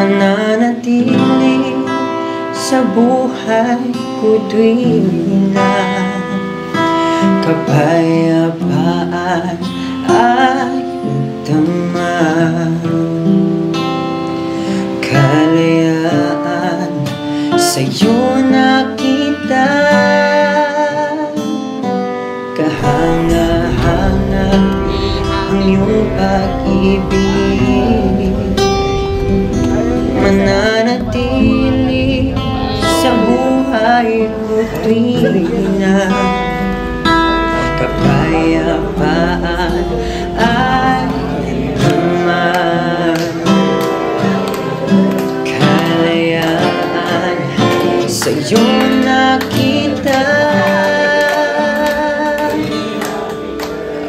mananatili sa buhay ko tuwing na kapayapaan ay nagdamag. Kalayaan sa'yo nakita, kahanga-hanga ang iyong pag-ibig, mananatili sa buhay ko tuwing na kapayapaan ay naman. Kalayaan sa'yo nakita,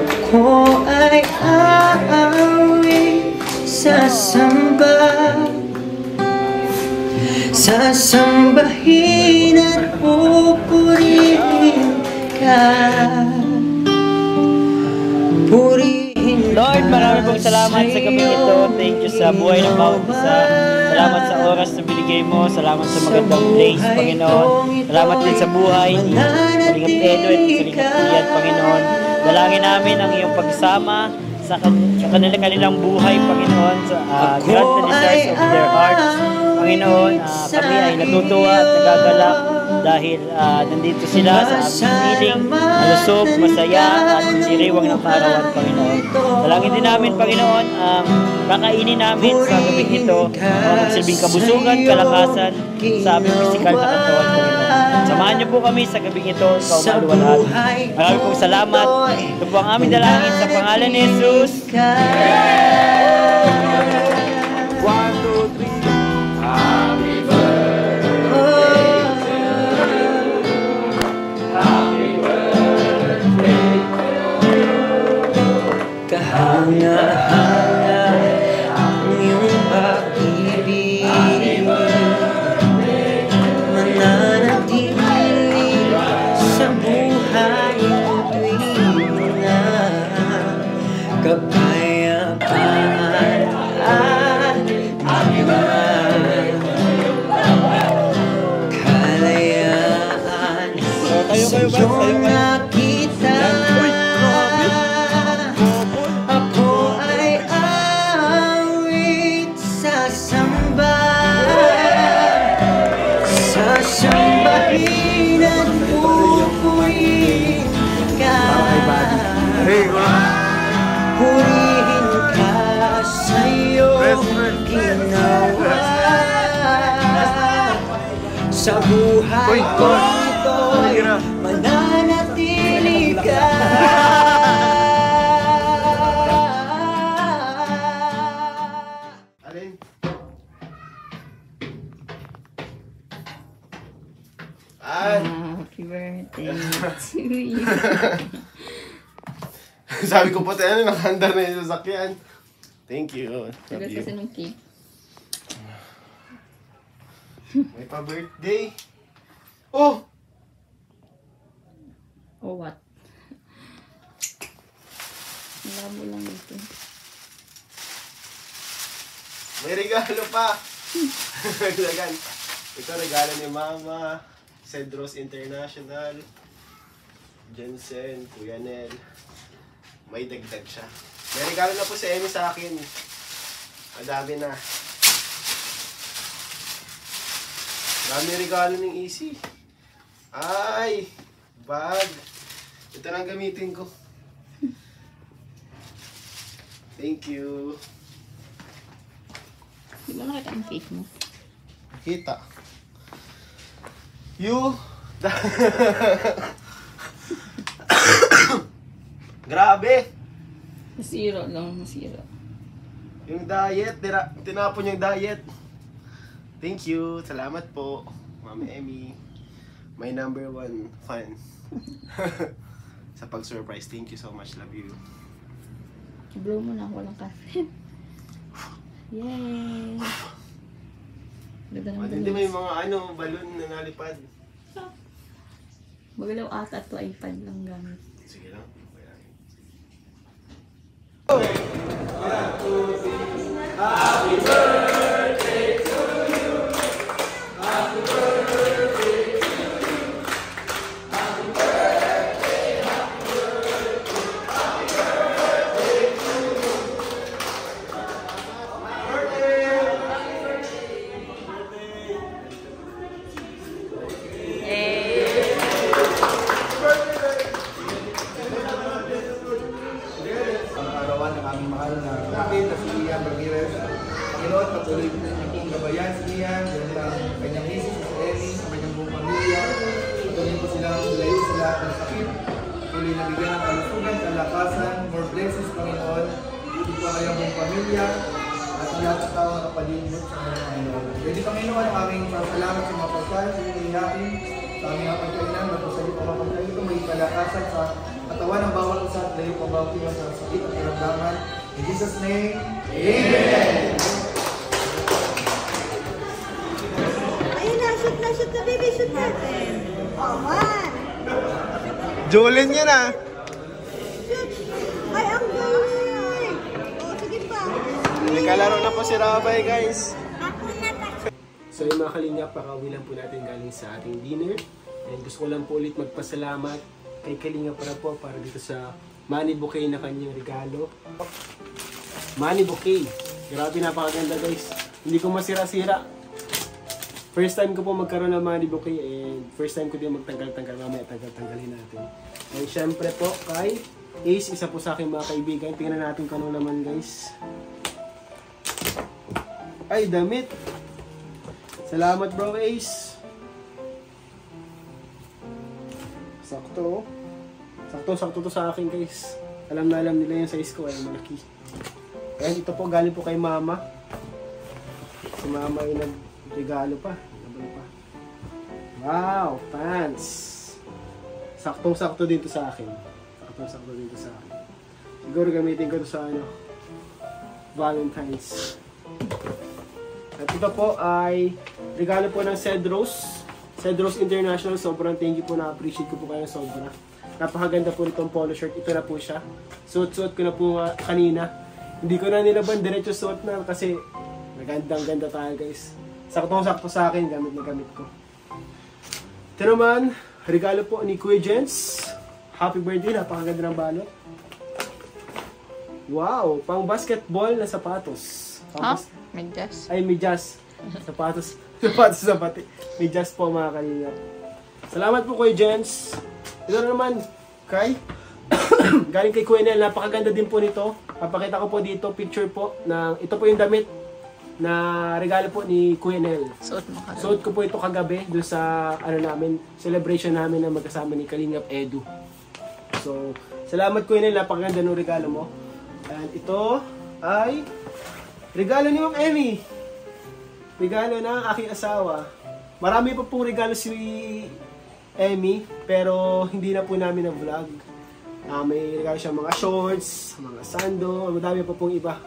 ako ay aawit sasambahin at pupurihin ka. Purihin Lord, marami pong salamat sa gabi ito. Thank you sa buhay ng bawat isa. Salamat sa oras na binigay mo. Salamat sa magandang place, Panginoon. Salamat din sa buhay ni Kalingap Edo at Kalingap Ian, Panginoon. Dalangin namin ang iyong pagsama sa kanilang buhay, Panginoon, sa grant the desires of their hearts. Panginoon, kami ay natutuwa at nagagalak dahil nandito sila sa aming piling, malusog, masaya at siriwang ng kaarawan, Panginoon. Dalangin din namin, Panginoon, ang kakainin namin sa gabi ito, magsilbing kabusugan, kalakasan sa aming pisikal na katawan, Panginoon. Samahan niyo po kami sa gabi ito, ikaw maluwalhati. Maraming pong salamat. Ito po ang aming dalangin sa pangalan ni Jesus. Kahanga-hanga ang iyong pag-ibig, mananatili sa buhay ko tuwing na kapayapaan at naman. Kalayaan sa'yo nakita, sasambahin at pupurihin ka. Purihin ka sa'yo ginawa. Sa buhay ko ito'y mananatili ka. Happy birthday to you. Sabi ko pati nakahanda na yung sasakyan. Thank you. Tagal kasi ng cake. May pa-birthday. Oh! Oh, what? Labo lang dito. May regalo pa. Ito regalo ni Mama. Cedros International, Jensen, Kuya Nel. May dagdag siya. May regalo na po si Emmy sa akin. Madami na. Dami regalo ng Easy. Ay! Bag. Ito na gamitin ko. Thank you. Di ba nakita ang cake mo? Kita. You. Grabe. Masira lang, masira. Yung diet, tinapon yung diet. Thank you. Salamat po, Mami Emmy. My number 1 fan. Sa pag-surprise. Thank you so much. Love you. Blow mo na, walang caffeine. Yay! Ganda naman. Hindi may mga balloon na nalipad. Magalaw ata ito iPad lang gamit. Sige lang. Happy birthday patuloy ko na pong gabayan si Ian, ang kanyang misis, si Emmy, ang kanyang buong pamilya. Patuloy po silang layo sa lahat ng sakit. Patuloy na bigyan ng kalusugan, kalakasan, more blessings, Panginoon. Ito po ang kanyang buong pamilya at lahat ng tao na kapalingkod sa kanyang Panginoon. Pwede Panginoon, ang aming salamat sa mga pagkain, sa inyong iyakin, sa aming mga pagkainan, magpasalit ang mga pagkain ito, maging kalakasan sa katawan ng bawat isa at layo pa bawat iwan sa sakit at karamdaman. In Jesus' name, Amen! Ayun na, shoot na, baby, shoot natin. Oh, one. Jolin yan ah! Shoot. Ay, ang galing. Oh, sige pa. May kalaro na po si Rabay, guys. Ako na ta. So yung mga kalingap, pakauwi lang po natin galing sa ating dinner. And gusto ko lang po ulit magpasalamat kay Kalingap para po para dito sa money bouquet na kanyang regalo. Money bouquet. Grabe, napakaganda guys. Hindi ko masira-sira. First time ko po magkaroon ng money bouquet and first time ko din magtanggal-tanggal. Mamaya tanggal-tanggalin natin. And syempre po kay Ace, isa po sa aking mga kaibigan. Tingnan natin kung ano naman guys. Ay, damit. Salamat bro Ace. Sakto. Sakto to sa akin guys. Alam na alam nila yung size ko ay malaki. Ayan, ito po galing po kay mama. Si mama ay nagregalo pa. Wow, pants. Saktong-sakto dito sa akin. Saktong-sakto dito sa akin. Siguro gamitin ko to sa ano, Valentine's. At ito po ay regalo po ng Cedros. Cedros International. Sobrang thank you po, na-appreciate ko po kayo sobra. Napakaganda po nitong polo shirt. Ito na po siya. Suot-suot ko na po kanina. Hindi ko na nilaban, diretso suot na kasi magandang-ganda tayo guys. Saktong-sakto sa akin, gamit na gamit ko. Ito naman, regalo po ni Kuya Jens. Happy birthday, napakaganda ng balot. Wow, pang basketball na sapatos. Medyas. Ay, medyas. Sapatos. Sapatos. Medyas po mga kalingap. Salamat po Kuya Jens. Ito naman, kay galing kay Kuya Nel, napakaganda din po nito. Papakita ko po dito, picture po ng, ito po yung damit na regalo po ni Kuya Nel. Suot mo ka. Suot ko po ito kagabi doon sa ano namin, celebration namin na magkasama ni Kalingap Edu. So, salamat Kuya Nel, napakaganda ng regalo mo. And ito ay regalo ni Ma'am Emmy. Regalo ng aking asawa. Marami pa pong regalo si Emmy, pero hindi na po namin na-vlog. May regalo siya mga shorts, mga sando, madami pa pong iba.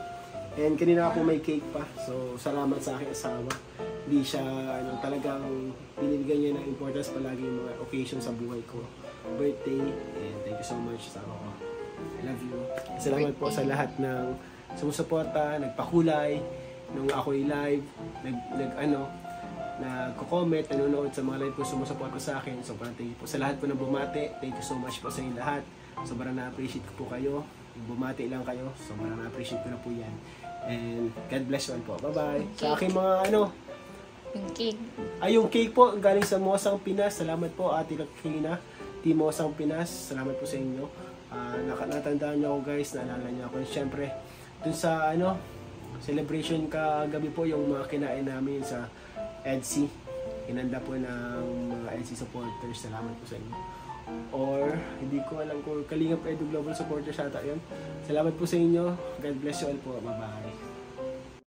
And kanina po may cake pa. So, salamat sa aking asawa. Hindi siya talagang binibigyan niya ng importance palagi yung mga occasion sa buhay ko. Birthday, and thank you so much sa ako. I love you. Salamat po sa lahat ng sumusuporta, nagpakulay, nung ako'y live, nagko-comment, nanonood sa mga live ko, sumusuporta sa akin. So, thank you po sa lahat po na bumati. Thank you so much po sa inyo lahat. Sobrang na-appreciate ko po kayo. Bumati lang kayo. Sobrang na-appreciate ko na po yan. And God bless you all po. Bye-bye. Sa aking mga Yung cake. ay, yung cake po galing sa Mosang Pinas. Salamat po Ate Lakina, Team Mosang Pinas. Salamat po sa inyo. Natandaan niyo ako guys, naalala niyo ako. Siyempre, dun sa celebration kagabi po yung mga kinain namin sa EDC. Inanda po ng mga EDC supporters. Salamat po sa inyo. Or, hindi ko alam kung Kalingap Edu Global supporters ata yun. Salamat po sa inyo. God bless you all po. Bye-bye.